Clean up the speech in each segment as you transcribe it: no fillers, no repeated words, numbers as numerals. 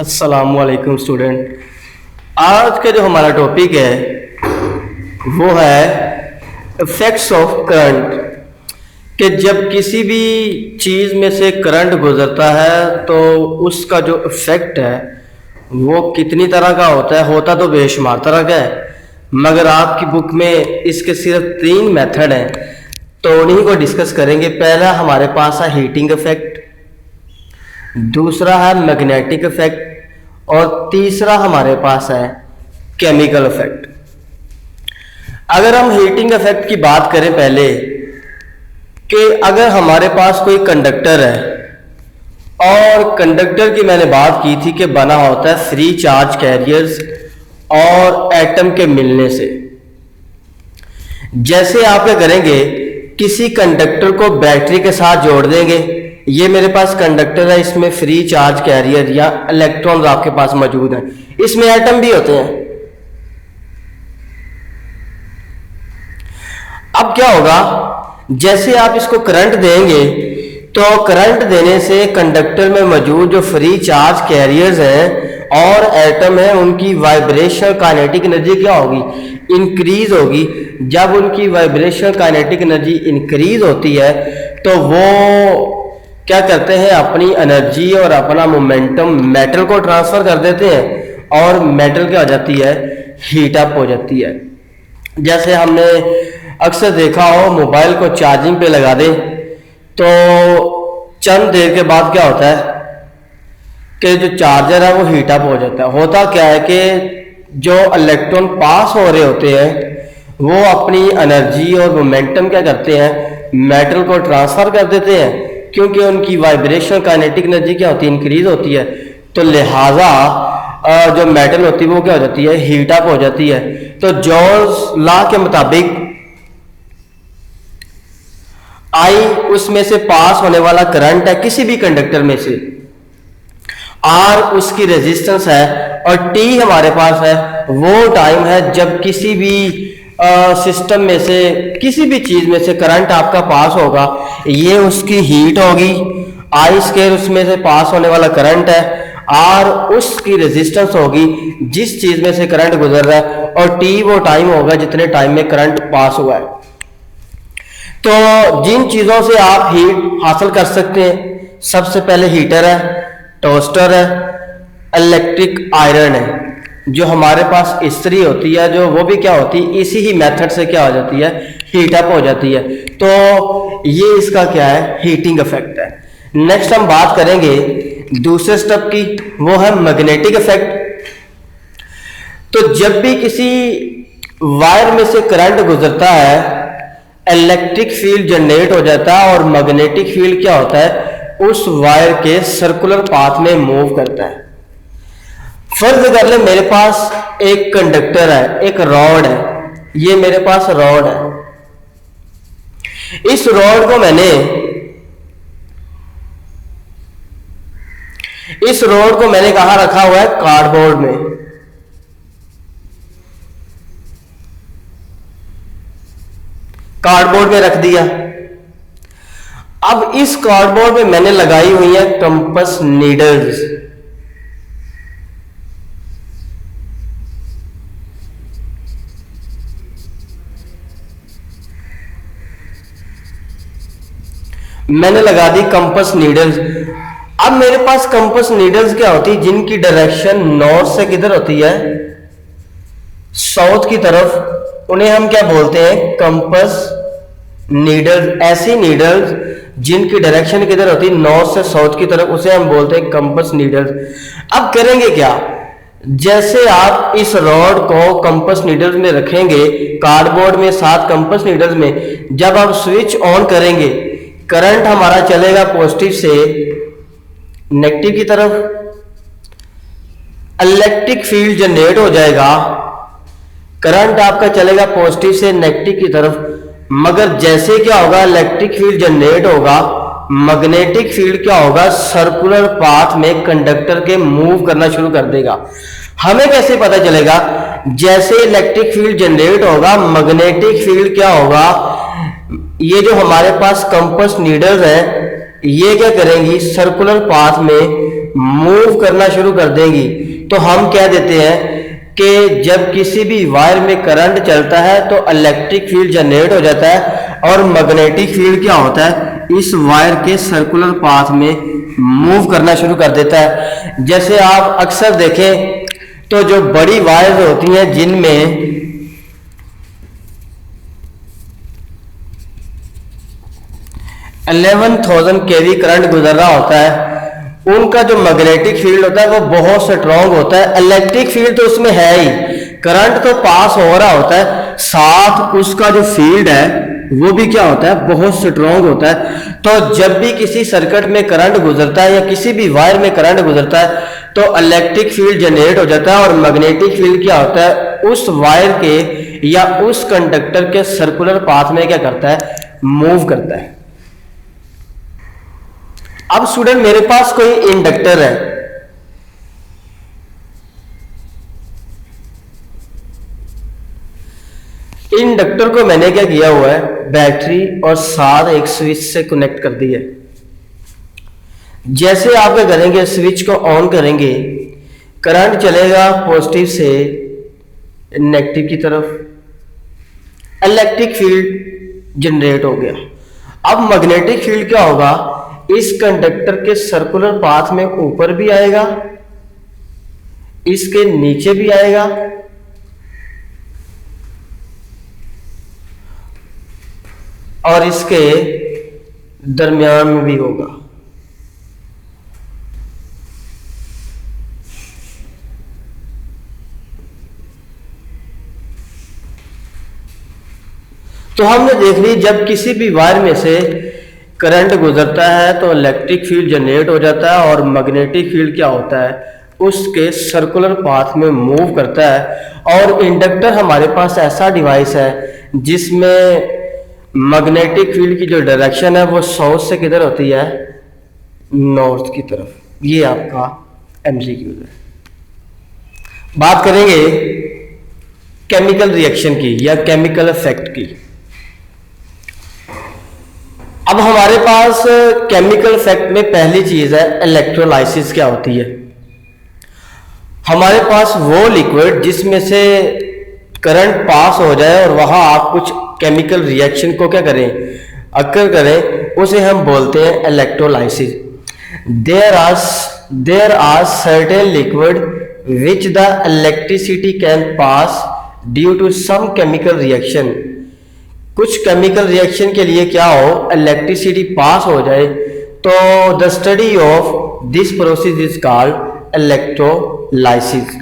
अस्सलामुअलैकुम स्टूडेंट। आज का जो हमारा टॉपिक है वो है इफेक्ट्स ऑफ करंट। कि जब किसी भी चीज़ में से करंट गुजरता है तो उसका जो इफ़ेक्ट है वो कितनी तरह का होता तो बेशुमार तरह का है, मगर आपकी बुक में इसके सिर्फ 3 मेथड हैं, तो उन्हीं को डिस्कस करेंगे। पहला हमारे पास है हीटिंग इफेक्ट, दूसरा है मैग्नेटिक इफेक्ट और तीसरा हमारे पास है केमिकल इफेक्ट। अगर हम हीटिंग इफेक्ट की बात करें पहले, कि अगर हमारे पास कोई कंडक्टर है, और कंडक्टर की मैंने बात की थी कि बना होता है फ्री चार्ज कैरियर्स और एटम के मिलने से। जैसे आप क्या करेंगे, किसी कंडक्टर को बैटरी के साथ जोड़ देंगे। ये मेरे पास कंडक्टर है, इसमें फ्री चार्ज कैरियर या इलेक्ट्रॉन्स आपके पास मौजूद हैं, इसमें एटम भी होते हैं। अब क्या होगा, जैसे आप इसको करंट देंगे तो करंट देने से कंडक्टर में मौजूद जो फ्री चार्ज कैरियर्स हैं और एटम है, उनकी वाइब्रेशन काइनेटिक एनर्जी क्या होगी, इंक्रीज होगी। जब उनकी वाइब्रेशन काइनेटिक एनर्जी इंक्रीज होती है तो वो क्या करते हैं, अपनी एनर्जी और अपना मोमेंटम मेटल को ट्रांसफर कर देते हैं और मेटल क्या हो जाती है, हीट अप हो जाती है। जैसे हमने अक्सर देखा हो, मोबाइल को चार्जिंग पे लगा दे तो चंद देर के बाद क्या होता है कि जो चार्जर है वो हीट अप हो जाता है। होता क्या है कि जो इलेक्ट्रॉन पास हो रहे होते हैं वो अपनी एनर्जी और मोमेंटम क्या करते हैं, मेटल को ट्रांसफर कर देते हैं, क्योंकि उनकी वाइब्रेशन काइनेटिक एनर्जी क्या होती है, इंक्रीज होती है। तो लिहाजा जो मेटल होती है वो क्या हो जाती है, हीट अप हो जाती है। तो जॉल्स लॉ के मुताबिक आई उसमें से पास होने वाला करंट है किसी भी कंडक्टर में से, आर उसकी रेजिस्टेंस है और टी हमारे पास है वो टाइम है जब किसी भी सिस्टम में से किसी भी चीज में से करंट आपका पास होगा, ये उसकी हीट होगी। आई स्क्वायर उसमें से पास होने वाला करंट है, आर उसकी रेजिस्टेंस होगी जिस चीज में से करंट गुजर रहा है, और टी वो टाइम होगा जितने टाइम में करंट पास हुआ है। तो जिन चीजों से आप हीट हासिल कर सकते हैं, सबसे पहले हीटर है, टोस्टर है, इलेक्ट्रिक आयरन है। जो हमारे पास इस्त्री होती है जो वो भी क्या होती है, इसी ही मेथड से क्या हो जाती है, हीट अप हो जाती है। तो ये इसका क्या है, हीटिंग इफेक्ट है। नेक्स्ट हम बात करेंगे दूसरे स्टेप की, वो है मैग्नेटिक इफेक्ट। तो जब भी किसी वायर में से करंट गुजरता है, इलेक्ट्रिक फील्ड जनरेट हो जाता है और मैग्नेटिक फील्ड क्या होता है, उस वायर के सर्कुलर पाथ में मूव करता है। फर्ज कर ले मेरे पास एक कंडक्टर है, एक रॉड है, ये मेरे पास रॉड है। इस रॉड को मैंने कहां रखा हुआ है, कार्डबोर्ड में। कार्डबोर्ड में रख दिया। अब इस कार्डबोर्ड में मैंने लगाई हुई है कंपास नीडल्स। मैंने लगा दी कंपास नीडल्स। अब मेरे पास कंपास नीडल्स क्या होती है, जिनकी डायरेक्शन नॉर्थ से किधर होती है, साउथ की तरफ। उन्हें हम क्या बोलते हैं, कंपास नीडल्स। ऐसी नीडल्स जिनकी डायरेक्शन किधर होती है, नॉर्थ से साउथ की तरफ, उसे हम बोलते हैं कंपास नीडल्स। अब करेंगे क्या, जैसे आप इस रॉड को कंपास नीडल्स में रखेंगे, कार्डबोर्ड में साथ कंपास नीडल्स में, जब आप स्विच ऑन करेंगे करंट हमारा चलेगा पॉजिटिव से नेगेटिव की तरफ, इलेक्ट्रिक फील्ड जनरेट हो जाएगा, करंट आपका चलेगा पॉजिटिव से नेगेटिव की तरफ। मगर जैसे क्या होगा, इलेक्ट्रिक फील्ड जनरेट होगा, मैग्नेटिक फील्ड क्या होगा, सर्कुलर पाथ में कंडक्टर के मूव करना शुरू कर देगा। हमें कैसे पता चलेगा, जैसे इलेक्ट्रिक फील्ड जनरेट होगा, मैग्नेटिक फील्ड क्या होगा, ये जो हमारे पास कंपास नीडल्स है ये क्या करेंगी, सर्कुलर पाथ में मूव करना शुरू कर देंगी, तो हम कह देते हैं कि जब किसी भी वायर में करंट चलता है तो इलेक्ट्रिक फील्ड जनरेट हो जाता है और मैग्नेटिक फील्ड क्या होता है, इस वायर के सर्कुलर पाथ में मूव करना शुरू कर देता है। जैसे आप अक्सर देखें तो जो बड़ी वायर्स होती हैं जिनमें 11,000 kV करंट गुजर रहा होता है, उनका जो मैग्नेटिक फील्ड होता है वो बहुत स्ट्रॉन्ग होता है। इलेक्ट्रिक फील्ड तो उसमें है ही, करंट तो पास हो रहा होता है, साथ उसका जो फील्ड है वो भी क्या होता है, बहुत स्ट्रॉन्ग होता है। तो जब भी किसी सर्किट में करंट गुजरता है या किसी भी वायर में करंट गुजरता है तो इलेक्ट्रिक फील्ड जनरेट हो जाता है और मैग्नेटिक फील्ड क्या होता है, उस वायर के या उस कंडक्टर के सर्कुलर पाथ में क्या करता है, मूव करता है। अब स्टूडेंट मेरे पास कोई इंडक्टर है, इंडक्टर को मैंने क्या किया हुआ है, बैटरी और साथ एक स्विच से कनेक्ट कर दिया है। जैसे आप क्या करेंगे, स्विच को ऑन करेंगे, करंट चलेगा पॉजिटिव से नेगेटिव की तरफ, इलेक्ट्रिक फील्ड जनरेट हो गया। अब मैग्नेटिक फील्ड क्या होगा, इस कंडक्टर के सर्कुलर पाथ में ऊपर भी आएगा, इसके नीचे भी आएगा और इसके दरमियान में भी होगा। तो हमने देख ली जब किसी भी वायर में से करंट गुजरता है तो इलेक्ट्रिक फील्ड जनरेट हो जाता है और मैग्नेटिक फील्ड क्या होता है, उसके सर्कुलर पाथ में मूव करता है। और इंडक्टर हमारे पास ऐसा डिवाइस है जिसमें मैग्नेटिक फील्ड की जो डायरेक्शन है वो साउथ से किधर होती है, नॉर्थ की तरफ। ये आपका एमसीक्यू है। बात करेंगे केमिकल रिएक्शन की या केमिकल इफेक्ट की। अब हमारे पास केमिकल इफेक्ट में पहली चीज है इलेक्ट्रोलाइसिस। क्या होती है, हमारे पास वो लिक्विड जिसमें से करंट पास हो जाए और वहां आप कुछ केमिकल रिएक्शन को क्या करें, अक्कर करें, उसे हम बोलते हैं electrolysis. There are certain liquid which the electricity can pass due to some chemical reaction. कुछ केमिकल रिएक्शन के लिए क्या हो, इलेक्ट्रिसिटी पास हो जाए, तो the study of this process is called electrolysis.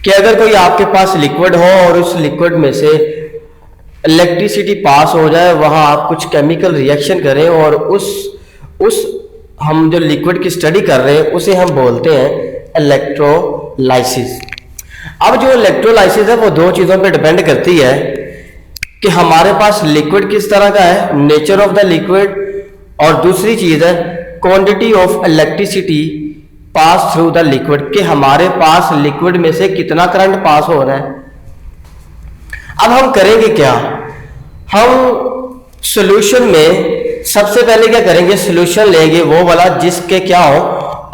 कि अगर कोई आपके पास लिक्विड हो और उस लिक्विड में से इलेक्ट्रिसिटी पास हो जाए, वहां आप कुछ केमिकल रिएक्शन करें और उस हम जो लिक्विड की स्टडी कर रहे हैं उसे हम बोलते हैं इलेक्ट्रोलाइसिस। अब जो इलेक्ट्रोलाइसिस है वो दो चीजों पे डिपेंड करती है कि हमारे पास लिक्विड किस तरह का है, नेचर ऑफ द लिक्विड, और दूसरी चीज है quantity of electricity pass through the liquid, कि हमारे पास लिक्विड में से कितना करंट पास हो रहा है। अब हम करेंगे क्या, हम सॉल्यूशन में सबसे पहले क्या करेंगे, सॉल्यूशन लेंगे वो वाला जिसके क्या हो,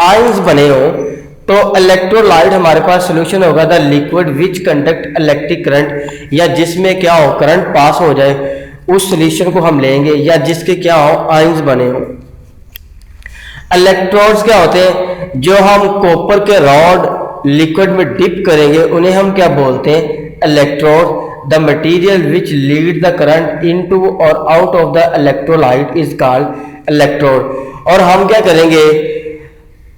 आयंस बने हो। तो इलेक्ट्रोलाइट हमारे पास सॉल्यूशन होगा the liquid which conduct electric current, या जिसमें क्या हो करंट पास हो जाए, उस सॉल्यूशन को हम लेंगे, या जिसके क्या हो आयंस बने हो। इलेक्ट्रोड्स क्या होते हैं, जो हम कॉपर के रॉड लिक्विड में डिप करेंगे उन्हें हम क्या बोलते हैं, electrode. The material which lead the current into और out of the electrolyte is called electrode. और हम क्या करेंगे,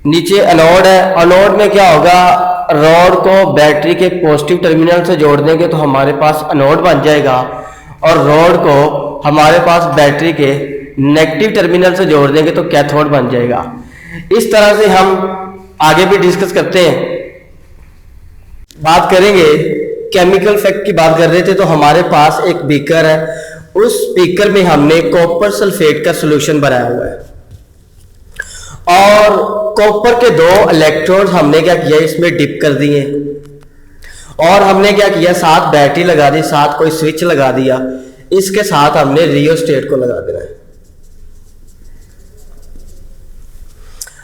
नीचे एनोड है, एनोड में क्या होगा, रॉड को बैटरी के पॉजिटिव टर्मिनल से जोड़ देंगे तो हमारे पास एनोड बन जाएगा, और रॉड को हमारे पास बैटरी के नेगेटिव टर्मिनल से जोड़ देंगे तो कैथोड बन जाएगा। इस तरह से हम आगे भी डिस्कस करते हैं। बात करेंगे केमिकल इफेक्ट की बात कर रहे थे, तो हमारे पास एक बीकर है, उस बीकर में हमने कॉपर सल्फेट का सॉल्यूशन बनाया हुआ है और कॉपर के दो इलेक्ट्रोड हमने क्या किया, इसमें डिप कर दिए, और हमने क्या किया, साथ बैटरी लगा दी, साथ कोई स्विच लगा दिया, इसके साथ हमने रियोस्टेट को लगा देना है।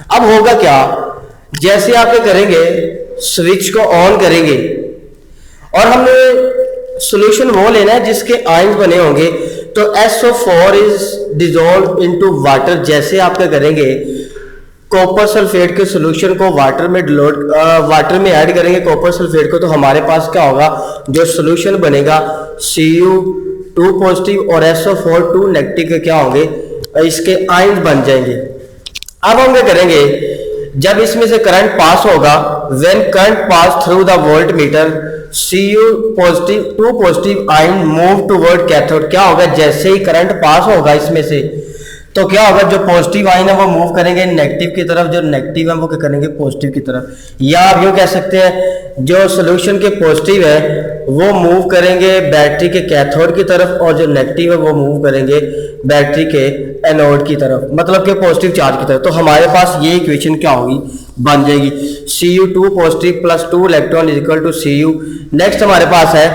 अब होगा क्या, जैसे आप ये करेंगे स्विच को ऑन करेंगे और हमने सॉल्यूशन वो लेना है जिसके आयंस बने होंगे, तो SO4 is dissolve into water. जैसे आप क्या करेंगे कॉपर सल्फेट के सॉल्यूशन को वाटर में ऐड करेंगे कॉपर सल्फेट को, तो हमारे पास क्या होगा, जो सॉल्यूशन बनेगा Cu2 पॉजिटिव और SO4 2 नेगेटिव के क्या होंगे, इसके आयंस बन जाएंगे। अब हम क्या करेंगे, जब इसमें से करंट पास होगा, when current pass through the volt meter Cu positive 2 positive ion move toward cathode, क्या होगा, जैसे ही करंट पास होगा इसमें से तो क्या होगा, जो पॉजिटिव आयन है वो मूव करेंगे नेगेटिव की तरफ, जो नेगेटिव है वो क्या करेंगे पॉजिटिव की तरफ। या आप यूँ कह सकते हैं जो सॉल्यूशन के पॉजिटिव है वो मूव करेंगे बैटरी के कैथोड की तरफ और जो नेगेटिव है वो मूव करेंगे बैटरी के एनोड की तरफ, मतलब कि पॉजिटिव चार्ज की तरफ। तो हमारे पास ये इक्वेशन क्या होगी, बन जाएगी Cu2 positive plus 2 electron is equal to Cu। Next हमारे पास है,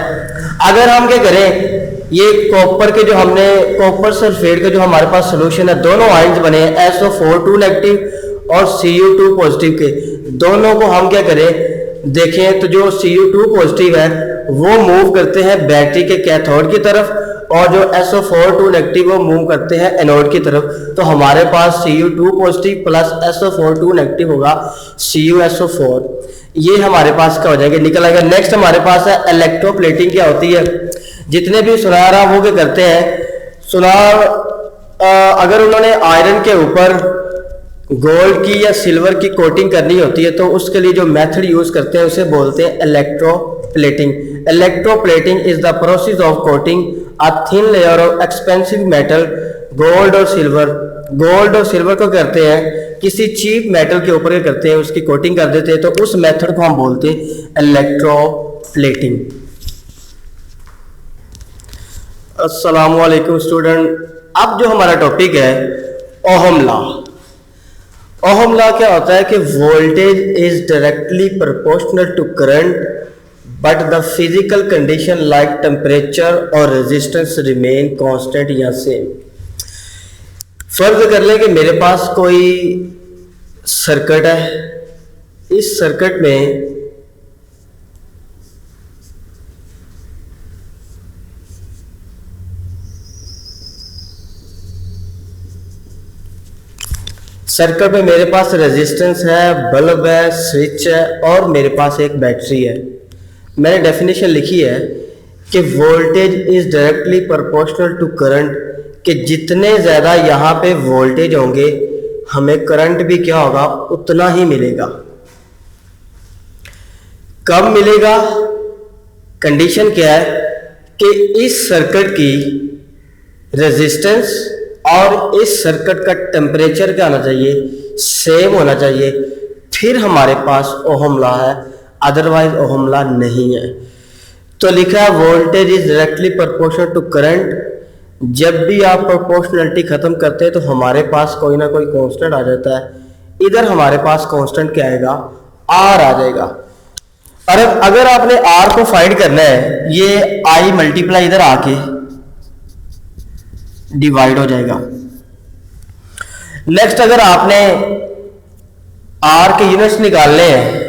अगर हम क्या करें, ये कॉपर के जो हमने कॉपर सल्फेट के जो हमारे पास सॉल्यूशन है, दोनों आयंस बने हैं SO4 2 नेगेटिव और Cu2 पॉजिटिव के, दोनों को हम क्या करें देखें, तो जो Cu2 पॉजिटिव है वो मूव करते हैं बैटरी के कैथोड की तरफ और जो SO4 2 नेगेटिव वो मूव करते हैं एनोड की तरफ। तो हमारे पास Cu2 positive plus SO4 2 negative होगा CuSO4, ये हमारे पास क्या हो जाएगा, निकल आएगा। नेक्स्ट हमारे पास है इलेक्ट्रोप्लेटिंग। क्या होती है, जितने भी सुनार वो क्या करते हैं, सुनार अगर उन्होंने आयरन के ऊपर गोल्ड की या सिल्वर की कोटिंग करनी होती है तो उसके लिए जो मेथड यूज करते हैं उसे बोलते हैं electroplating. Electroplating is the process of coating a thin layer of expensive metal gold और सिल्वर। गोल्ड और सिल्वर को करते हैं किसी चीप मेटल के ऊपर करते हैं, उसकी कोटिंग कर देते हैं, तो उस मेथड को हम बोलते हैं इलेक्ट्रोप्लेटिंग। अस्सलाम वालेकुम स्टूडेंट, अब जो हमारा टॉपिक है ओहम लॉ। ओहम लॉ क्या होता है कि voltage is directly proportional to current but the physical condition like temperature और रेजिस्टेंस रिमेन कांस्टेंट या सेम। फर्ज कर लें कि मेरे पास कोई सर्किट है, इस सर्किट में सर्किट में मेरे पास रेजिस्टेंस है, बल्ब है, स्विच है और मेरे पास एक बैटरी है। मैंने डेफिनेशन लिखी है कि voltage is directly proportional to current, कि जितने ज़्यादा यहाँ पे वोल्टेज होंगे हमें करंट भी क्या होगा उतना ही मिलेगा। कब मिलेगा, कंडीशन क्या है कि इस सर्किट की रेजिस्टेंस और इस सर्किट का टेम्परेचर क्या होना चाहिए, सेम होना चाहिए, फिर हमारे पास ओहम लॉ है, अदरवाइज ओहम लॉ नहीं है। तो लिखा है voltage is directly proportional to current. जब भी आप प्रोपोर्शनलिटी खत्म करते हैं तो हमारे पास कोई ना कोई कांस्टेंट आ जाता है। इधर हमारे पास कांस्टेंट क्या आएगा, आर आ जाएगा। और अगर आपने आर को फाइंड करना है, ये आई मल्टीप्लाई इधर आके डिवाइड हो जाएगा। नेक्स्ट अगर आपने आर के यूनिट्स निकालने हैं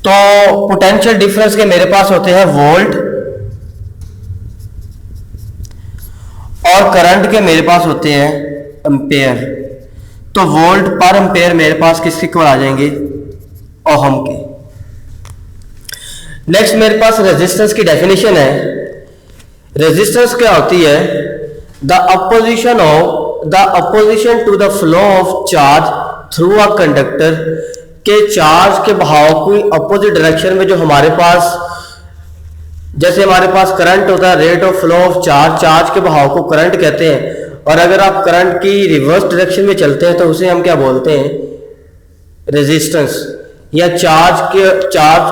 तो पोटेंशियल डिफरेंस के मेरे पास होते हैं वोल्ट और करंट के मेरे पास होते हैं एम्पेयर। तो वोल्ट पर एम्पेयर मेरे पास किसके इक्वल आ जाएंगे, ओहम के। नेक्स्ट मेरे पास रेजिस्टेंस की डेफिनेशन है। रेजिस्टेंस क्या होती है, the opposition to the flow of charge through a conductor, के चार्ज के बहाव की अपोजिट डायरेक्शन में जो हमारे पास, जैसे हमारे पास करंट होता है, rate of flow of charge, charge के बहाव को करंट कहते हैं। और अगर आप करंट की रिवर्स डायरेक्शन में चलते हैं तो उसे हम क्या बोलते हैं, रेजिस्टेंस। या चार्ज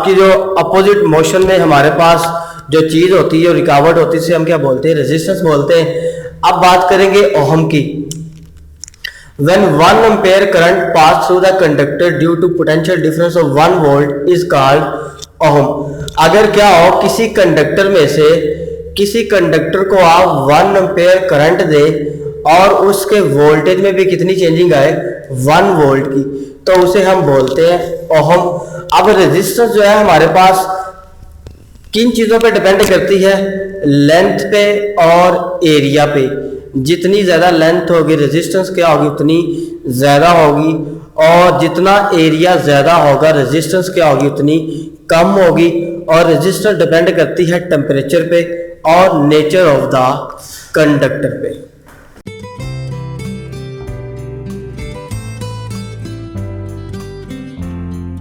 की जो अपोजिट मोशन में हमारे पास जो चीज होती है, रुकावट होती है, हम क्या बोलते हैं, रेजिस्टेंस बोलते हैं। अब बात करेंगे ओहम की। When 1 ampere current pass through the conductor due to potential difference of 1 volt is called ohm। अगर क्या हो, किसी कंडक्टर में से किसी कंडक्टर को आप 1 एम्पेयर करंट दे और उसके वोल्टेज में भी कितनी चेंजिंग आए, 1 वोल्ट की, तो उसे हम बोलते हैं ओहम। अब रेजिस्टेंस जो है हमारे पास किन चीज़ों पे डिपेंड करती है, लेंथ पे और एरिया पे। जितनी ज़्यादा लेंथ होगी रेजिस्टेंस क्या होगी, उतनी ज़्यादा होगी, और जितना एरिया ज़्यादा होगा रेजिस्टेंस क्या होगी, उतनी कम होगी। और रेजिस्टेंस डिपेंड करती है टेम्परेचर पे और नेचर ऑफ द कंडक्टर पे।